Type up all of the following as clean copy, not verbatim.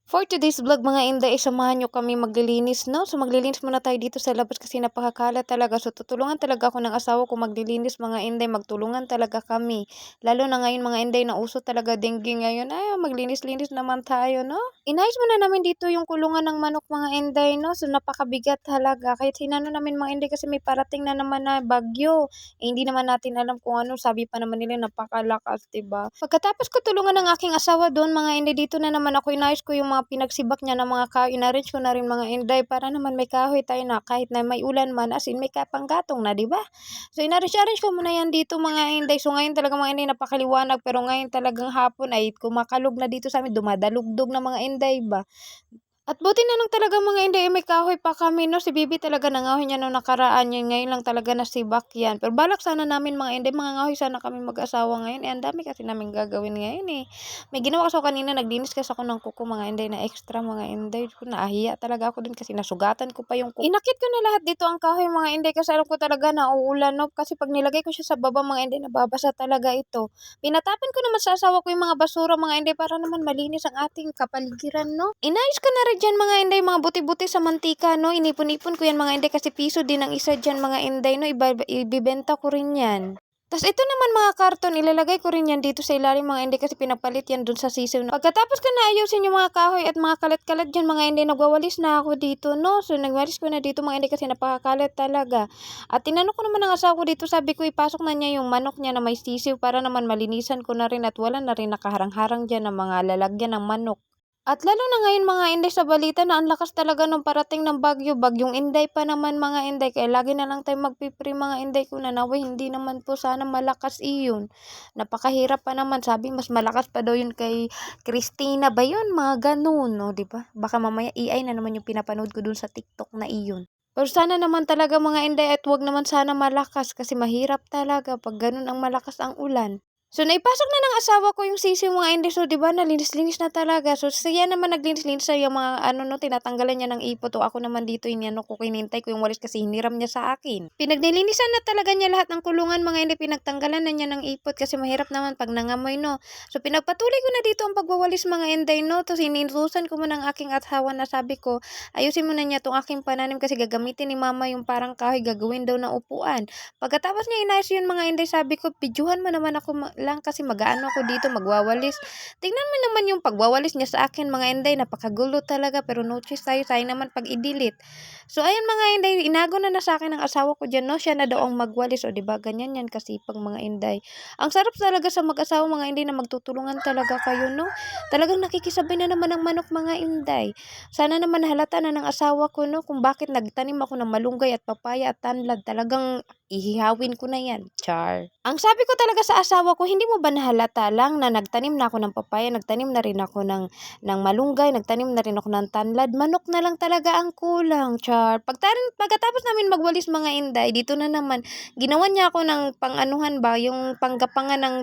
For today's vlog mga inday, samahan nyo kami maglilinis, no? So maglilinis muna tayo dito sa labas kasi napakakalat talaga. So tutulungan talaga ako ng asawa ko maglilinis mga inday, magtulungan talaga kami. Lalo na ngayon mga inday, na uso talaga dengue ngayon. Ay, maglinis-linis naman tayo, no? Inayos muna namin dito yung kulungan ng manok mga inday, no? So napakabigat talaga. Kahit sinano namin mga inday kasi may parating na naman na bagyo. Hindi naman natin alam kung ano, sabi pa naman nila napakalakas, 'di ba? Pagkatapos ko tulungan ng aking asawa doon mga inday, dito na naman ako inayos ko yung mga pinagsibak niya ng mga kahoy, in-arrange ko na rin mga inday para naman may kahoy tayo na kahit na may ulan man, as in may kapanggatong na, 'di ba? So in-arrange ko muna yan dito mga inday. So ngayon talaga mga inday napakaliwanag, pero ngayon talagang hapon ay kumakalog na dito sa amin, dumadalugdog na mga inday ba. At buti na lang talaga mga inday, may kahoy pa kami, no? Si Bibi talaga nangahoy niya nung nakaraan yun. Ngayon lang talaga nasibak yan. Pero balak sana namin mga inday, mga ngahoy sana kami mag-asawa ngayon. Eh, ang dami kasi namin gagawin ngayon eh. May ginawa kasi ako kanina, naglinis kasi ako ng kuko mga inday na extra mga inday. Naahiya talaga ako din kasi nasugatan ko pa yung kuko. Inakit ko na lahat dito ang kahoy mga inday kasi alam ko talaga na uulan, no? Kasi pag nilagay ko siya sa baba mga inday, nababasa talaga ito. Pinatapan ko naman sa asawa ko yung mga basura mga inday para naman malinis ang ating kapaligiran, no? Inayos ko na rin dyan mga inday, mga buti-buti sa mantika, no? Inipon-ipon ko yan mga inday kasi piso din ang isa dyan mga inday, no? Ibibenta ko rin yan. Tapos ito naman mga karton, ilalagay ko rin yan dito sa ilalim mga inday kasi pinapalit yan dun sa sisiw. Pagkatapos ko na ayusin yung mga kahoy at mga kalat-kalat dyan mga inday, nagwawalis na ako dito, no? So nagwalis ko na dito mga inday kasi napakakalat talaga. At tinanong ko naman ng asawa ko dito, sabi ko ipasok na niya yung manok niya na may sisiw para naman malinisan ko na rin at wala na rin nakaharang-harang dyan ng mga lalagyan ng manok. At lalo na ngayon mga inday, sa balita na ang lakas talaga nung parating ng bagyo, bagyong Inday pa naman mga inday, kaya lagi na lang tayo magpipray mga inday ko na naway hindi naman po sana malakas iyon. Napakahirap pa naman, sabi mas malakas pa daw yun kay Christina ba yun, mga ganun, no, di ba? Baka mamaya AI na naman yung pinapanood ko dun sa TikTok na iyon. Pero sana naman talaga mga inday at wag naman sana malakas kasi mahirap talaga pag ganun ang malakas ang ulan. So, naipasok na ng asawa ko yung sisi mga inday. So, di ba, nalinis-linis na talaga. So, siya naman naglinis-linis sa yung mga, ano, no, tinatanggalan niya ng ipot. O ako naman dito, inano ko, kinintay ko yung walis kasi hiniram niya sa akin. Pinagnilinisan na talaga niya lahat ng kulungan, mga inday. Pinagtanggalan na niya ng ipot kasi mahirap naman pag nangamoy, no. So, pinagpatuloy ko na dito ang pagwawalis, mga inday, no. Tapos, inintusan ko mo ng aking asawa na sabi ko, ayusin mo na niya tong aking pananim kasi gagamitin ni mama yung parang kahoy, gagawin daw na upuan. Pagkatapos niya inayos yun mga inday, sabi ko, videohan mo naman ako lang kasi mag-aano ako dito, magwawalis. Tingnan mo naman yung pagwawalis niya sa akin mga inday, napakagulo talaga pero no choice tayo, sayang naman pag i-delete. So ayun mga inday, inago na sa akin ng asawa ko dyan, no, siya na daw ang magwalis, o diba, ganyan yan kasi pag mga inday. Ang sarap talaga sa mag-asawa mga inday na magtutulungan talaga kayo, no. Talagang nakikisabay na naman ang manok mga inday. Sana naman halata na ng asawa ko, no, kung bakit nagtanim ako ng malunggay at papaya at tanlad. Talagang ihihawin ko na yan. Char. Ang sabi ko talaga sa asawa ko, hindi mo ba nahalata lang na nagtanim na ako ng papaya, nagtanim na rin ako ng malunggay, nagtanim na rin ako ng tanlad. Manok na lang talaga ang kulang. Char. Pagkatapos namin magwalis mga inday, dito na naman, ginawan niya ako ng panganuhan ba, yung panggapangan ng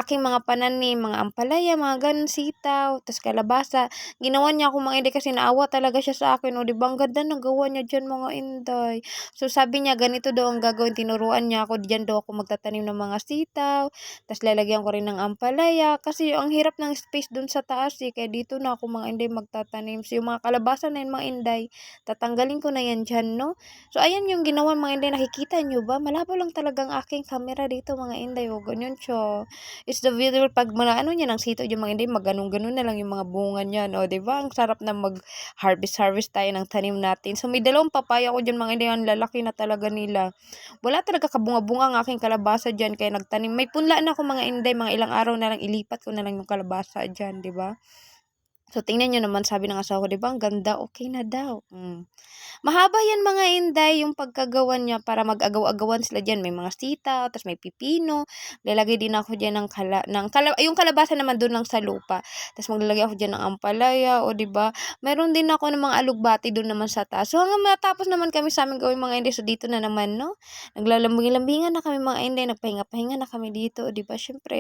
aking mga pananim, mga ampalaya, mga ganun, sitaw, tas kalabasa. Ginawan niya ako mga inday kasi naawa talaga siya sa akin. O diba, ang ganda ng gawa niya dyan mga inday. So sabi niya ganito daw ang gagawin, tinuruan niya ako, diyan daw ako magtatanim ng mga sitaw, tas lalagyan ko rin ng ampalaya kasi ang hirap ng space dun sa taas eh, kaya dito na ako mga inday magtatanim. So yung mga kalabasa na yun mga inday, tatanggalin ko na yan dyan, no. So ayan yung ginawa mga inday, nakikita nyo ba? Malabo lang talagang aking camera dito mga inday, o ganyan siya. It's the beautiful pag mga ano niya ng sitaw yung mga inday, magganong-ganon na lang yung mga bunga niya, no, diba? Ang sarap na mag-harvest tayo ng tanim natin. So may dalawang papaya ko dyan mga inday, ang lalaki na talaga nila. Wala talaga kabunga-bunga ang aking kalabasa dyan kaya nagtanim. May punla na ako mga inday, mga ilang araw na lang ilipat ko na lang yung kalabasa dyan, di ba? So tingnan nyo naman, sabi ng asawa ko, di ba? Ang ganda, okay na daw. Mahaba yan mga inday, yung pagkagawa niya para mag-agaw-agawan sila dyan. May mga sitaw, tapos may pipino. Lalagay din ako dyan yung kalabasa naman doon lang sa lupa. Tapos maglalagay ako dyan ng ampalaya, o diba? Meron din ako ng mga alugbati doon naman sa taas. So hanggang matapos naman kami sa amin gawin mga inday. So dito na naman, no? Naglalambing-lambingan na kami mga inday, nagpahinga-pahinga na kami dito, o diba? Syempre,